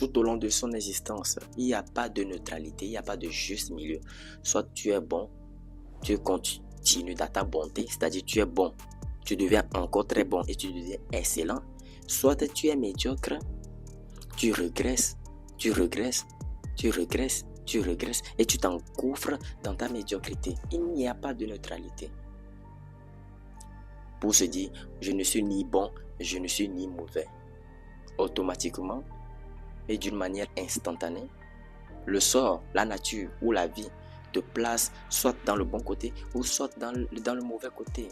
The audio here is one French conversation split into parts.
tout au long de son existence. Il n'y a pas de neutralité, il n'y a pas de juste milieu. Soit tu es bon, tu continues dans ta bonté, c'est-à-dire tu es bon, tu deviens encore très bon et tu deviens excellent. Soit tu es médiocre, tu régresses, tu régresses, tu régresses, tu régresses et tu t'engouffres dans ta médiocrité. Il n'y a pas de neutralité. Pour se dire, je ne suis ni bon, je ne suis ni mauvais. Automatiquement et d'une manière instantanée, le sort, la nature ou la vie te place soit dans le bon côté ou soit dans le mauvais côté.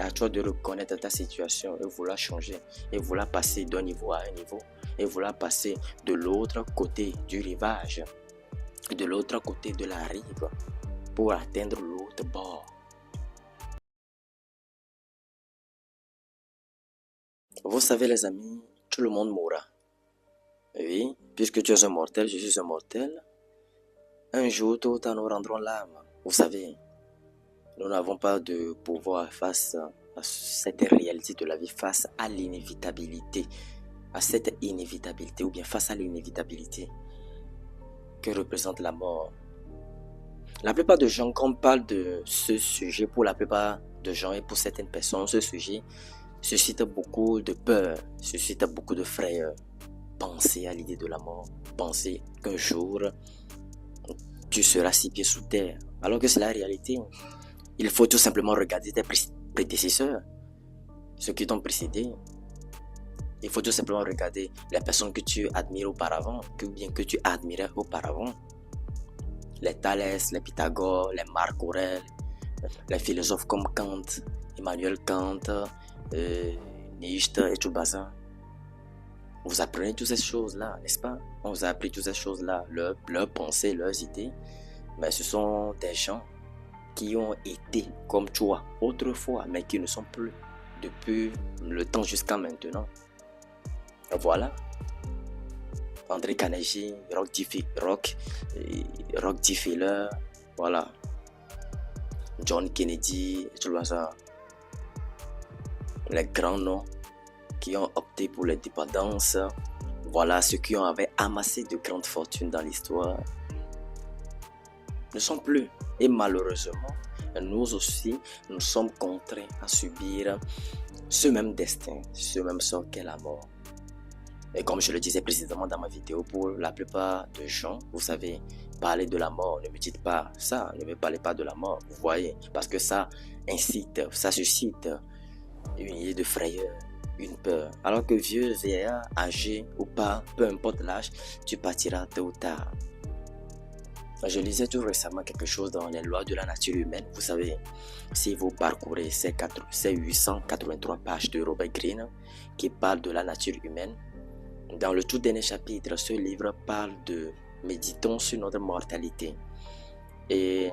À toi de reconnaître ta situation et vouloir changer et vouloir passer d'un niveau à un niveau et vouloir passer de l'autre côté du rivage, de l'autre côté de la rive pour atteindre l'autre bord. Vous savez les amis, tout le monde mourra. Oui, puisque tu es un mortel, je suis un mortel. Un jour, tôt ou tard, nous rendrons l'âme. Vous savez, nous n'avons pas de pouvoir face à cette réalité de la vie, face à l'inévitabilité, à cette inévitabilité, ou bien face à l'inévitabilité que représente la mort. La plupart des gens, quand on parle de ce sujet, pour la plupart des gens et pour certaines personnes, ce sujet suscite beaucoup de peur, suscite beaucoup de frayeur. Penser à l'idée de la mort, penser qu'un jour, tu seras 6 pieds sous terre, alors que c'est la réalité. Il faut tout simplement regarder tes prédécesseurs, ceux qui t'ont précédé. Il faut tout simplement regarder les personnes que tu admires auparavant, que bien que tu admirais auparavant. Les Thalès, les Pythagore, les Marc Aurèle, les philosophes comme Kant, Emmanuel Kant, Nietzsche et tout le bazar. Vous apprenez toutes ces choses-là, n'est-ce pas? On vous a appris toutes ces choses-là, leurs pensées, leurs idées. Mais ce sont des gens qui ont été comme toi autrefois, mais qui ne sont plus depuis le temps jusqu'à maintenant. Voilà. André Carnegie, Rockefeller, voilà. John Kennedy, tout le ça. Les grands noms qui ont opté pour l'indépendance. Voilà, ceux qui avaient amassé de grandes fortunes dans l'histoire ne sont plus. Et malheureusement, nous aussi, nous sommes contraints à subir ce même destin, ce même sort qu'est la mort. Et comme je le disais précédemment dans ma vidéo, pour la plupart des gens, vous savez, parler de la mort, ne me dites pas ça, ne me parlez pas de la mort, vous voyez, parce que ça incite, ça suscite une idée de frayeur, une peur. Alors que vieux, vieillard, âgé ou pas, peu importe l'âge, tu partiras tôt ou tard. Je lisais tout récemment quelque chose dans les lois de la nature humaine. Vous savez, si vous parcourez ces 883 pages de Robert Greene qui parlent de la nature humaine, dans le tout dernier chapitre, ce livre parle de méditons sur notre mortalité. Et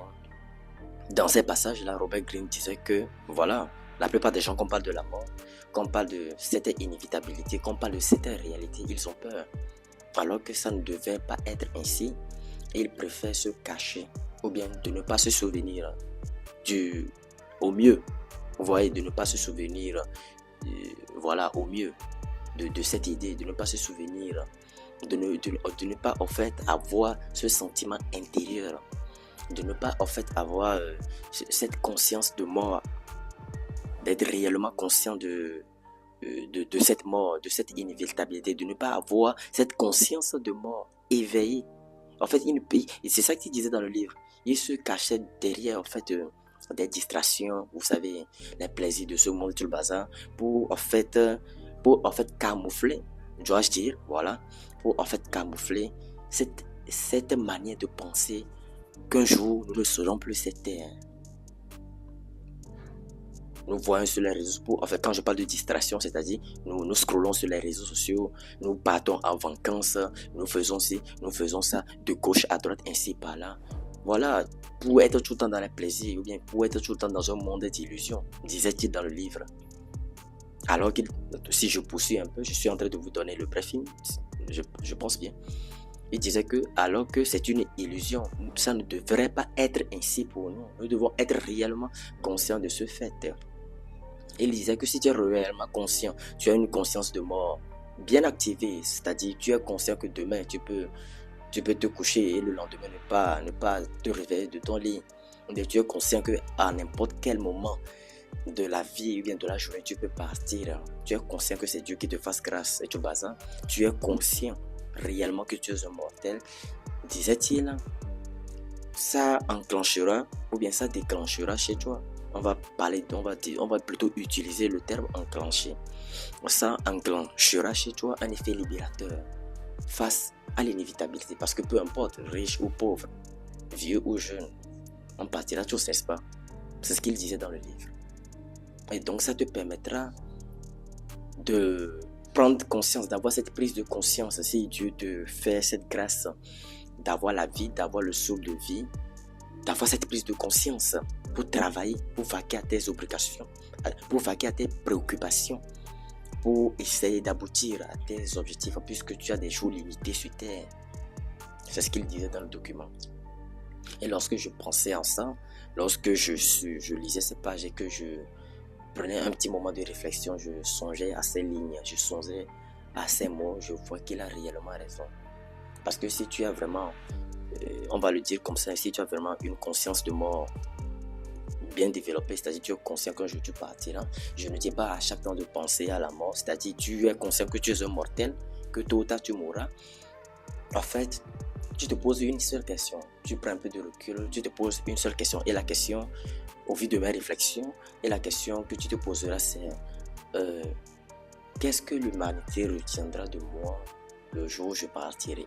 dans ces passages-là, Robert Greene disait que, voilà, la plupart des gens, qu'on parle de la mort, qu'on parle de cette inévitabilité, qu'on parle de cette réalité, ils ont peur. Alors que ça ne devait pas être ainsi. Ils préfèrent se cacher ou bien de ne pas se souvenir au mieux. Vous voyez, de ne pas se souvenir, voilà, au mieux de cette idée, de ne pas se souvenir, de ne pas en fait avoir ce sentiment intérieur, de ne pas en fait avoir cette conscience de mort, d'être réellement conscient de cette mort, de cette inévitabilité, de ne pas avoir cette conscience de mort éveillée. En fait, c'est ça qu'il disait dans le livre. Il se cachait derrière en fait des distractions, vous savez, les plaisirs de ce monde, tout le bazar, pour en fait camoufler, dois-je dire, voilà, pour en fait camoufler cette manière de penser qu'un jour nous ne serons plus cette terre. Nous voyons sur les réseaux sociaux, en fait, quand je parle de distraction, c'est-à-dire nous scrollons sur les réseaux sociaux, nous partons en vacances, nous faisons ci, nous faisons ça, de gauche à droite, ainsi par là. Voilà, pour être tout le temps dans les plaisirs, ou bien pour être tout le temps dans un monde d'illusions, disait-il dans le livre. Alors que, si je poursuis un peu, je suis en train de vous donner le bref film, je pense bien. Il disait que, alors que c'est une illusion, ça ne devrait pas être ainsi pour nous. Nous devons être réellement conscients de ce fait. Il disait que si tu es réellement conscient, tu as une conscience de mort, bien activé, c'est-à-dire tu es conscient que demain tu peux te coucher et le lendemain ne pas te réveiller de ton lit. Mais tu es conscient que à n'importe quel moment de la vie ou bien de la journée, tu peux partir. Tu es conscient que c'est Dieu qui te fasse grâce et tu bazin. Tu es conscient réellement que tu es un mortel, disait-il. Ça enclenchera ou bien ça déclenchera chez toi. On va plutôt utiliser le terme enclencher. Ça enclenchera chez toi un effet libérateur face à l'inévitabilité. Parce que peu importe, riche ou pauvre, vieux ou jeune, on partira tous, n'est-ce pas? C'est ce qu'il disait dans le livre. Et donc ça te permettra de prendre conscience, d'avoir cette prise de conscience. Si Dieu te fait cette grâce d'avoir la vie, d'avoir le souffle de vie, d'avoir cette prise de conscience pour travailler, pour vaquer à tes obligations, pour vaquer à tes préoccupations, pour essayer d'aboutir à tes objectifs, puisque tu as des jours limités sur Terre. C'est ce qu'il disait dans le document. Et lorsque je pensais en ça, lorsque je lisais ces pages et que je prenais un petit moment de réflexion, je songeais à ces lignes, je songeais à ces mots, je vois qu'il a réellement raison. Parce que si tu as vraiment, on va le dire comme ça, si tu as vraiment une conscience de mort bien développée, c'est-à-dire tu es conscient qu'un jour tu partiras, je ne dis pas à chaque temps de penser à la mort, c'est-à-dire tu es conscient que tu es un mortel, que tôt ou tard tu mourras. En fait, tu te poses une seule question, tu prends un peu de recul, tu te poses une seule question, et la question, au vu de mes réflexions, et la question que tu te poseras, c'est qu'est-ce que l'humanité retiendra de moi le jour où je partirai?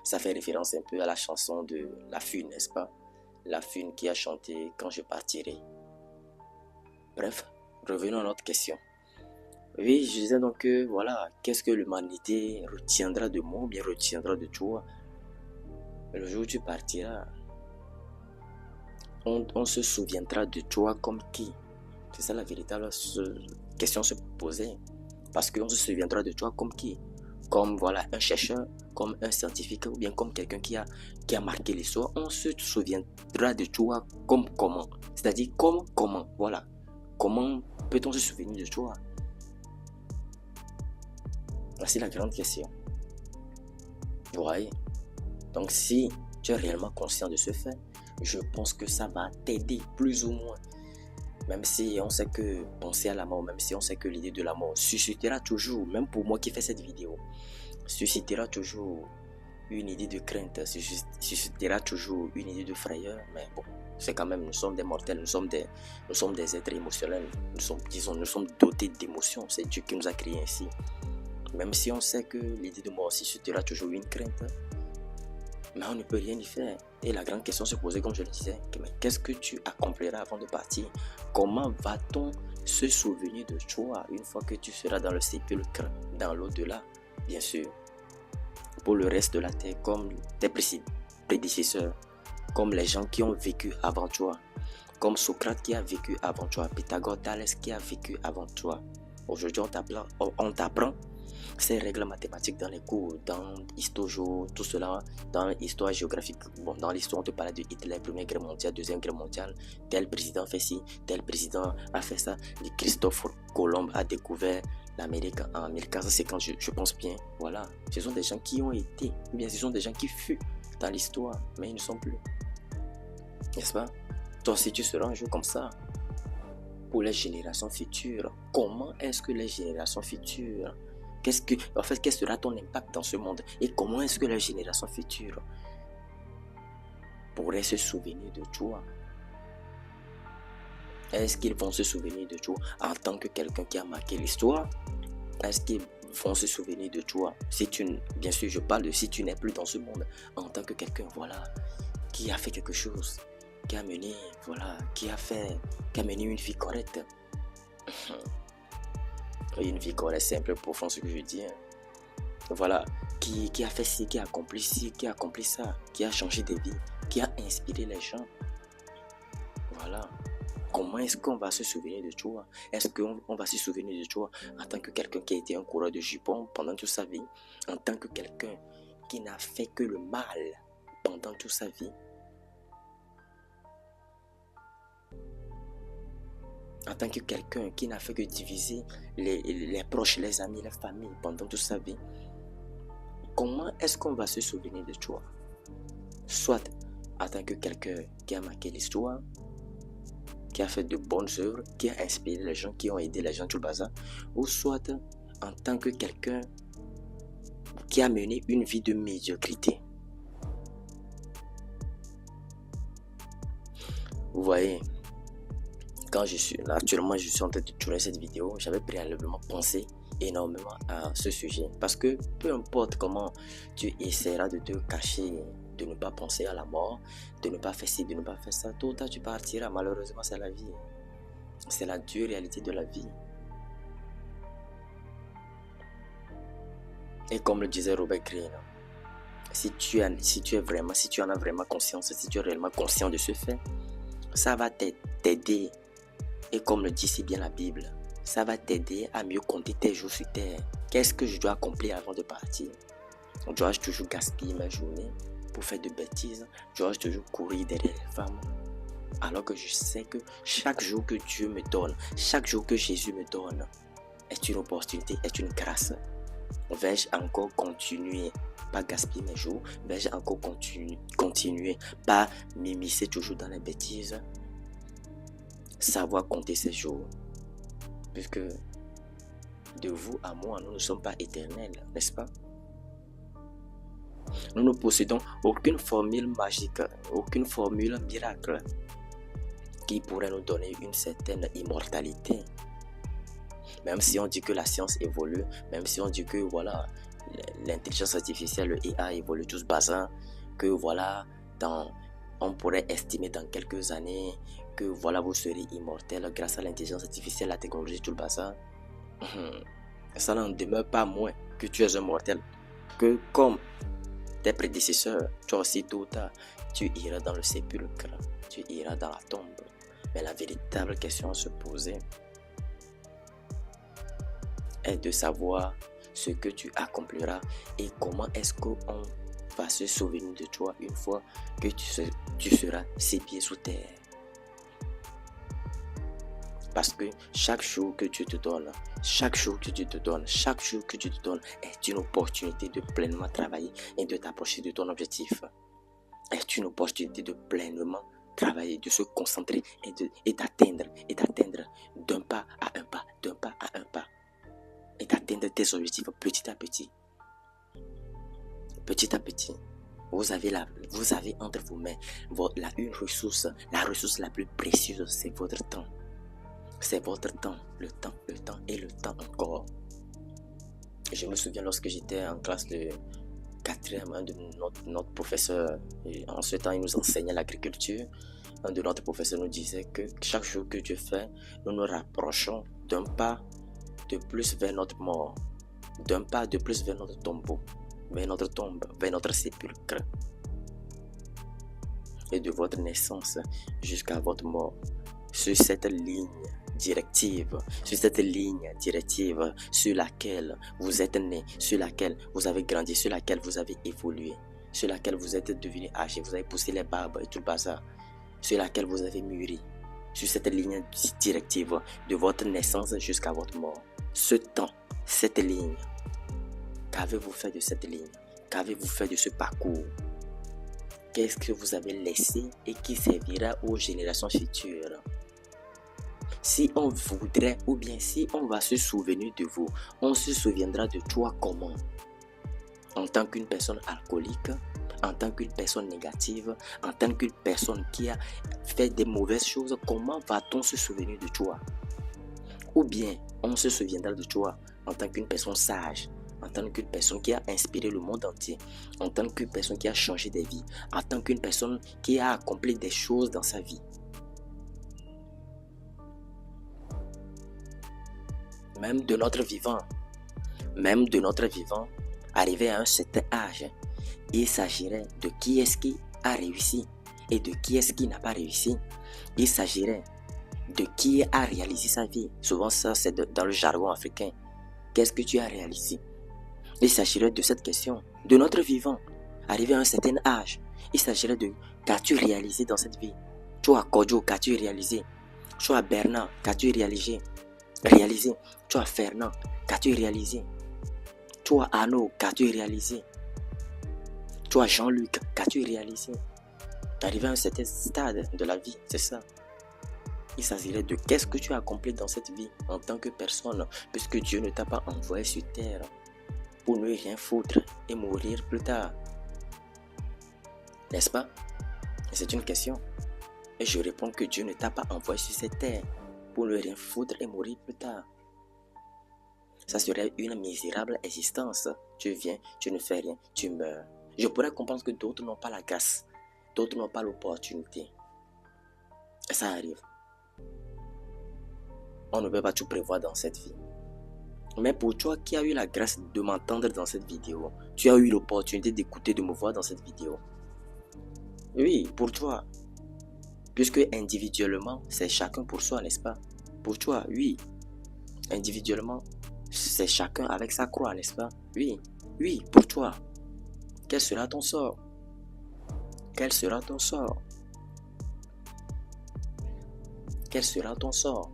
Ça fait référence un peu à la chanson de La Fune, n'est-ce pas? La Fune qui a chanté Quand je partirai. Bref, revenons à notre question. Oui, je disais donc que voilà, qu'est-ce que l'humanité retiendra de moi ou bien retiendra de toi le jour où tu partiras? On se souviendra de toi comme qui? C'est ça la véritable question se poser. Parce qu'on se souviendra de toi comme qui? Comme voilà, un chercheur, comme un scientifique ou bien comme quelqu'un qui a marqué l'histoire. On se souviendra de toi comme comment? C'est-à-dire comme comment? Voilà. Comment peut-on se souvenir de toi? C'est la grande question. Vous voyez? Donc si tu es réellement conscient de ce fait, je pense que ça va t'aider plus ou moins. Même si on sait que penser à la mort, même si on sait que l'idée de la mort suscitera toujours, même pour moi qui fais cette vidéo, suscitera toujours une idée de crainte, suscitera toujours une idée de frayeur. Mais bon, c'est quand même, nous sommes des mortels, nous sommes des êtres émotionnels, nous sommes dotés d'émotions, c'est Dieu qui nous a créés ainsi. Même si on sait que l'idée de mort suscitera toujours une crainte, mais on ne peut rien y faire. Et la grande question se posait, comme je le disais, mais qu'est-ce que tu accompliras avant de partir? Comment va-t-on se souvenir de toi une fois que tu seras dans le sépulcre, dans l'au-delà, bien sûr, pour le reste de la terre, comme tes prédécesseurs, comme les gens qui ont vécu avant toi, comme Socrate qui a vécu avant toi, Pythagore, Thalès qui a vécu avant toi. Aujourd'hui, on t'apprend ces règles mathématiques dans les cours, dans l'histoire, tout cela, dans l'histoire géographique. Bon, dans l'histoire, on te parle de Hitler, Première Guerre mondiale, Deuxième Guerre mondiale, tel président fait ci, tel président a fait ça. Christophe Colomb a découvert l'Amérique en 1450, je pense bien. Voilà, ce sont des gens qui ont été, ou bien ce sont des gens qui furent dans l'histoire, mais ils ne sont plus. N'est-ce pas? Toi, si tu seras un jour comme ça, pour les générations futures, comment est-ce que les générations futures quel sera ton impact dans ce monde? Et comment est-ce que les générations futures pourraient se souvenir de toi? Est-ce qu'ils vont se souvenir de toi en tant que quelqu'un qui a marqué l'histoire? Est-ce qu'ils vont se souvenir de toi bien sûr, je parle de si tu n'es plus dans ce monde, en tant que quelqu'un, voilà, qui a fait quelque chose, qui a mené une vie correcte. Une vie correcte, c'est un peu profond ce que je dis. Voilà, qui a fait ci, qui a accompli ci, qui a accompli ça, qui a changé de vie, qui a inspiré les gens. Voilà. Comment est-ce qu'on va se souvenir de toi? Est-ce qu'on va se souvenir de toi en tant que quelqu'un qui a été un coureur de jupons pendant toute sa vie? En tant que quelqu'un qui n'a fait que le mal pendant toute sa vie? en tant que quelqu'un qui n'a fait que diviser les proches, les amis, les familles pendant toute sa vie, comment est-ce qu'on va se souvenir de toi? Soit en tant que quelqu'un qui a marqué l'histoire, qui a fait de bonnes œuvres, qui a inspiré les gens, qui ont aidé les gens, tout le bazar, ou soit en tant que quelqu'un qui a mené une vie de médiocrité. Vous voyez, actuellement je suis en train de tourner cette vidéo, j'avais préalablement pensé énormément à ce sujet, parce que peu importe comment tu essaieras de te cacher, de ne pas penser à la mort, de ne pas faire ci, de ne pas faire ça, tôt ou tard tu partiras. Malheureusement, c'est la vie, c'est la dure réalité de la vie. Et comme le disait Robert Greene, si tu en as vraiment conscience, si tu es réellement conscient de ce fait, ça va t'aider. Et comme le dit si bien la Bible, ça va t'aider à mieux compter tes jours sur terre. Qu'est-ce que je dois accomplir avant de partir? Dois-je toujours gaspiller ma journée pour faire de bêtises? Dois-je toujours courir derrière les femmes? Alors que je sais que chaque jour que Dieu me donne, chaque jour que Jésus me donne, est une opportunité, est une grâce. Vais-je encore continuer, pas gaspiller mes jours? Vais-je encore continuer, pas m'immiscer toujours dans les bêtises? Savoir compter ces jours, puisque de vous à moi, nous ne sommes pas éternels, n'est-ce pas? Nous ne possédons aucune formule magique, aucune formule miracle qui pourrait nous donner une certaine immortalité. Même si on dit que la science évolue, même si on dit que voilà, l'intelligence artificielle, le IA évolue tout ce bazar, que voilà, on pourrait estimer dans quelques années que voilà, vous serez immortel grâce à l'intelligence artificielle, la technologie, tout le bazar. Ça n'en demeure pas moins que tu es un mortel, que comme tes prédécesseurs, toi aussi tôt ou tard, tu iras dans le sépulcre, tu iras dans la tombe. Mais la véritable question à se poser est de savoir ce que tu accompliras et comment est-ce qu'on va se souvenir de toi une fois que tu seras 6 pieds sous terre. Parce que chaque jour que tu te donnes, est une opportunité de pleinement travailler et de t'approcher de ton objectif. Est une opportunité de pleinement travailler, de se concentrer et d'atteindre d'un pas à un pas, et d'atteindre tes objectifs petit à petit. Petit à petit. Vous avez entre vos mains une ressource, la ressource la plus précieuse, c'est votre temps. C'est votre temps, le temps et le temps encore. Je me souviens lorsque j'étais en classe de 4e, un de notre professeur, en ce temps il nous enseignait l'agriculture. Un de notre professeurs nous disait que chaque jour que Dieu fait, nous nous rapprochons d'un pas de plus vers notre mort, d'un pas de plus vers notre tombeau, vers notre tombe, vers notre sépulcre. Et de votre naissance jusqu'à votre mort, sur cette ligne directive, sur laquelle vous êtes né, sur laquelle vous avez grandi, sur laquelle vous avez évolué, sur laquelle vous êtes devenu âgé, vous avez poussé les barbes et tout le bazar, sur laquelle vous avez mûri, sur cette ligne directive de votre naissance jusqu'à votre mort. Ce temps, cette ligne, qu'avez-vous fait de cette ligne? Qu'avez-vous fait de ce parcours? Qu'est-ce que vous avez laissé et qui servira aux générations futures? Si on voudrait, ou bien si on va se souvenir de vous, on se souviendra de toi comment? En tant qu'une personne alcoolique, en tant qu'une personne négative, en tant qu'une personne qui a fait des mauvaises choses, comment va-t-on se souvenir de toi? Ou bien on se souviendra de toi en tant qu'une personne sage, en tant qu'une personne qui a inspiré le monde entier, en tant qu'une personne qui a changé des vies, en tant qu'une personne qui a accompli des choses dans sa vie. Même de notre vivant, arrivé à un certain âge, il s'agirait de qui est-ce qui a réussi et de qui est-ce qui n'a pas réussi. Il s'agirait de qui a réalisé sa vie. Souvent ça c'est dans le jargon africain. Qu'est-ce que tu as réalisé? Il s'agirait de cette question. De notre vivant, arrivé à un certain âge, il s'agirait de qu'as-tu réalisé dans cette vie? Toi, Kodjo, qu'as-tu réalisé? Toi, Bernard, qu'as-tu réalisé? Toi, Fernand, qu'as-tu réalisé? Toi, Arnaud, qu'as-tu réalisé? Toi, Jean-Luc, qu'as-tu réalisé? Arrivé à un certain stade de la vie, c'est ça. Il s'agirait de qu'est-ce que tu as accompli dans cette vie en tant que personne, puisque Dieu ne t'a pas envoyé sur terre pour ne rien foutre et mourir plus tard. N'est-ce pas? C'est une question. Et je réponds que Dieu ne t'a pas envoyé sur cette terre pour ne rien foutre et mourir plus tard. Ça serait une misérable existence. Tu viens, tu ne fais rien, tu meurs. Je pourrais comprendre que d'autres n'ont pas la grâce, d'autres n'ont pas l'opportunité. Et ça arrive. On ne peut pas tout prévoir dans cette vie. Mais pour toi qui as eu la grâce de m'entendre dans cette vidéo, tu as eu l'opportunité d'écouter, de me voir dans cette vidéo. Oui, pour toi. Puisque individuellement, c'est chacun pour soi, n'est-ce pas? Pour toi, oui. Individuellement, c'est chacun avec sa croix, n'est-ce pas? Oui, oui, pour toi. Quel sera ton sort? Quel sera ton sort? Quel sera ton sort?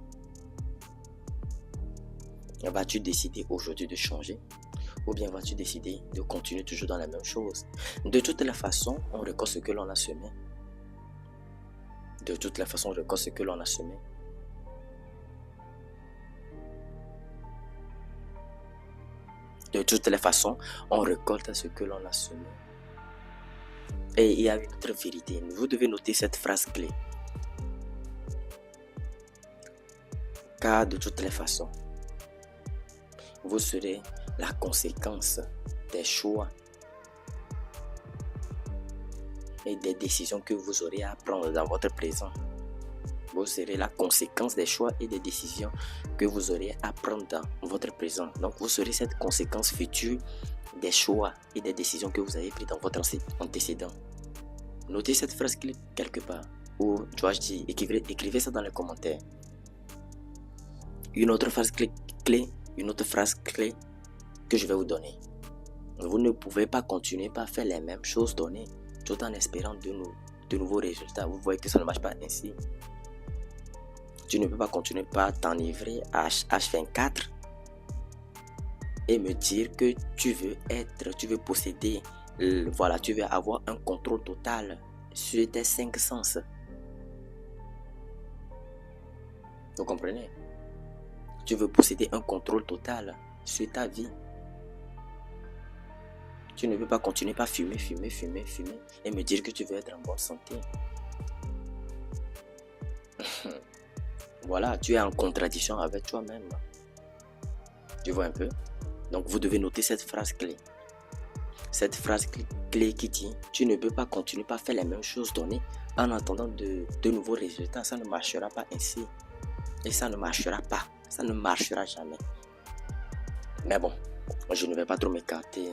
Vas-tu décider aujourd'hui de changer? Ou bien vas-tu décider de continuer toujours dans la même chose? De toutes les façons, on récolte ce que l'on a semé. De toutes les façons, on récolte ce que l'on a semé. De toutes les façons, on récolte ce que l'on a semé. Et il y a une autre vérité. Vous devez noter cette phrase clé. Car de toutes les façons, vous serez la conséquence des choix et des décisions que vous aurez à prendre dans votre présent. Vous serez la conséquence des choix et des décisions que vous aurez à prendre dans votre présent. Donc, vous serez cette conséquence future des choix et des décisions que vous avez pris dans votre antécédent. Notez cette phrase quelque part. Ou, dois-je dire, écrivez ça dans les commentaires. Une autre phrase clé, que je vais vous donner. Vous ne pouvez pas continuer par faire les mêmes choses données tout en espérant de nouveaux résultats. Vous voyez que ça ne marche pas ainsi. Tu ne peux pas continuer par t'enivrer à H24 et me dire que tu veux posséder, tu veux avoir un contrôle total sur tes 5 sens. Vous comprenez? Tu veux posséder un contrôle total sur ta vie. Tu ne peux pas continuer par fumer et me dire que tu veux être en bonne santé. Voilà, tu es en contradiction avec toi-même. Tu vois un peu? Donc vous devez noter cette phrase clé. Cette phrase clé qui dit, tu ne peux pas continuer par faire les mêmes choses données en attendant de nouveaux résultats. Ça ne marchera pas ainsi. Et ça ne marchera pas. Ça ne marchera jamais. Mais bon, je ne vais pas trop m'écarter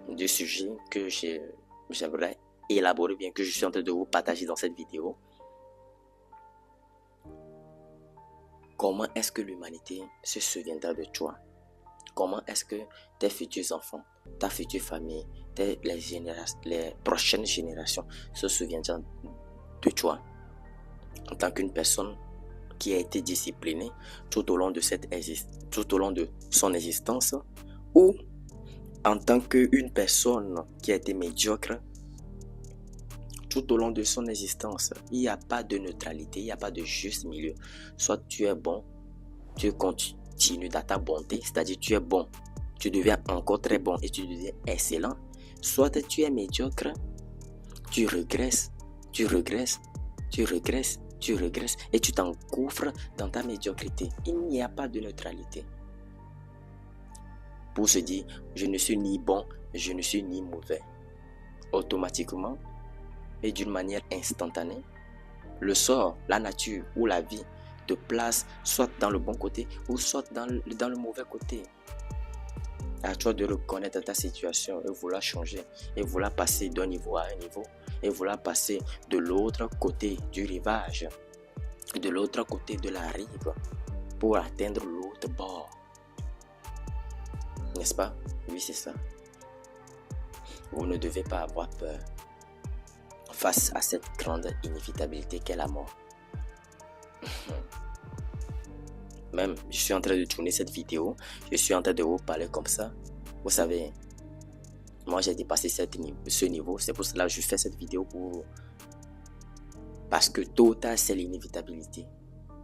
du sujet que j'aimerais élaborer, bien que je suis en train de vous partager dans cette vidéo. Comment est-ce que l'humanité se souviendra de toi? Comment est-ce que tes futurs enfants, ta future famille, les prochaines générations se souviendront de toi en tant qu'une personne qui a été disciplinée tout au long de son existence, ou en tant qu'une personne qui a été médiocre tout au long de son existence? Il n'y a pas de neutralité, il n'y a pas de juste milieu. Soit tu es bon, tu continues dans ta bonté, c'est-à-dire tu es bon, tu deviens encore très bon et tu deviens excellent. Soit tu es médiocre, tu regresses et tu t'engouffres dans ta médiocrité. Il n'y a pas de neutralité. Pour se dire, je ne suis ni bon, je ne suis ni mauvais. Automatiquement et d'une manière instantanée, le sort, la nature ou la vie te place soit dans le bon côté ou soit dans le mauvais côté. À toi de reconnaître ta situation et vouloir changer et vouloir passer d'un niveau à un niveau et vouloir passer de l'autre côté du rivage, de l'autre côté de la rive pour atteindre l'autre bord. N'est-ce pas? Oui, c'est ça. Vous ne devez pas avoir peur face à cette grande inévitabilité qu'est la mort. Même, je suis en train de tourner cette vidéo, je suis en train de vous parler comme ça. Vous savez, moi j'ai dépassé ce niveau, c'est pour cela que je fais cette vidéo parce que tôt ou tard c'est l'inévitabilité.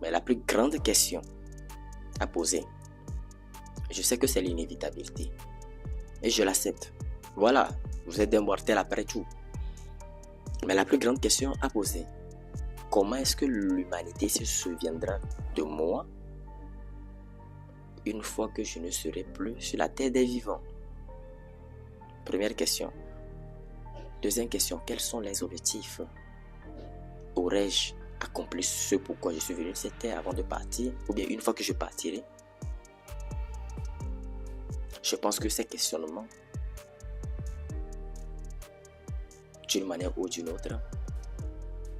Mais la plus grande question à poser, je sais que c'est l'inévitabilité et je l'accepte. Voilà, vous êtes des mortels après tout. Mais la plus grande question à poser, comment est-ce que l'humanité se souviendra de moi une fois que je ne serai plus sur la terre des vivants? Première question. Deuxième question, quels sont les objectifs? Aurais-je accompli ce pourquoi je suis venu sur cette terre avant de partir? Ou bien une fois que je partirai? Je pense que ces questionnements, d'une manière ou d'une autre,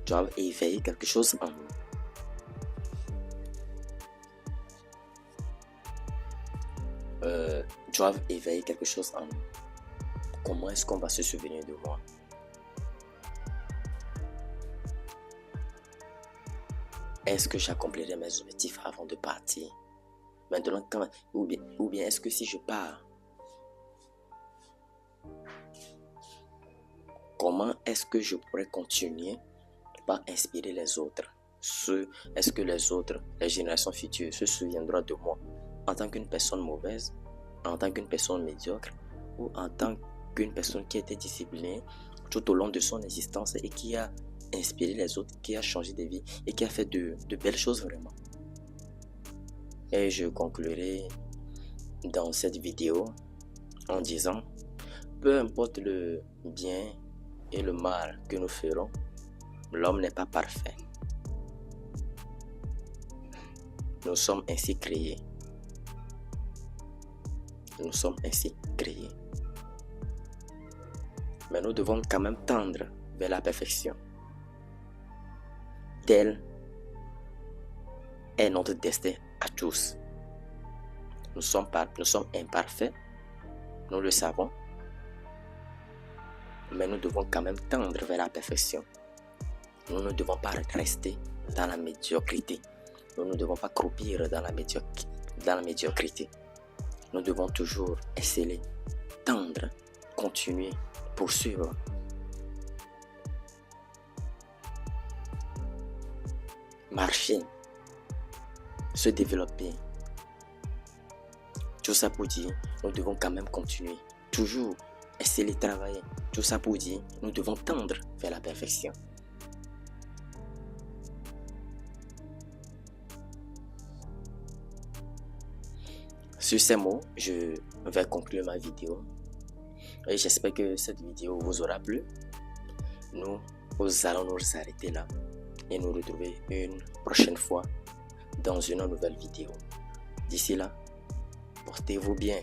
doivent éveiller quelque chose en nous. Doivent éveiller quelque chose en nous. Comment est-ce qu'on va se souvenir de moi? Est-ce que j'accomplirai mes objectifs avant de partir? Maintenant, ou bien est-ce que si je pars, comment est-ce que je pourrais continuer par inspirer les autres? Est-ce que les autres, les générations futures, se souviendront de moi en tant qu'une personne mauvaise, en tant qu'une personne médiocre, ou en tant qu'une personne qui a été disciplinée tout au long de son existence et qui a inspiré les autres, qui a changé de vie et qui a fait de belles choses vraiment? Et je conclurai dans cette vidéo en disant, peu importe le bien et le mal que nous ferons, l'homme n'est pas parfait. Nous sommes ainsi créés. Nous sommes ainsi créés. Mais nous devons quand même tendre vers la perfection. Tel est notre destin à tous. Nous sommes imparfaits, nous le savons, mais nous devons quand même tendre vers la perfection. Nous ne devons pas rester dans la médiocrité. Nous ne devons pas croupir dans la médiocrité. Nous devons toujours exceller, tendre, continuer, poursuivre. Marcher, se développer. Tout ça pour dire, nous devons quand même continuer, toujours exceller, travailler. Tout ça pour dire, nous devons tendre vers la perfection. Sur ces mots, je vais conclure ma vidéo. Et j'espère que cette vidéo vous aura plu. Nous allons nous arrêter là et nous retrouver une prochaine fois dans une nouvelle vidéo. D'ici là, portez-vous bien.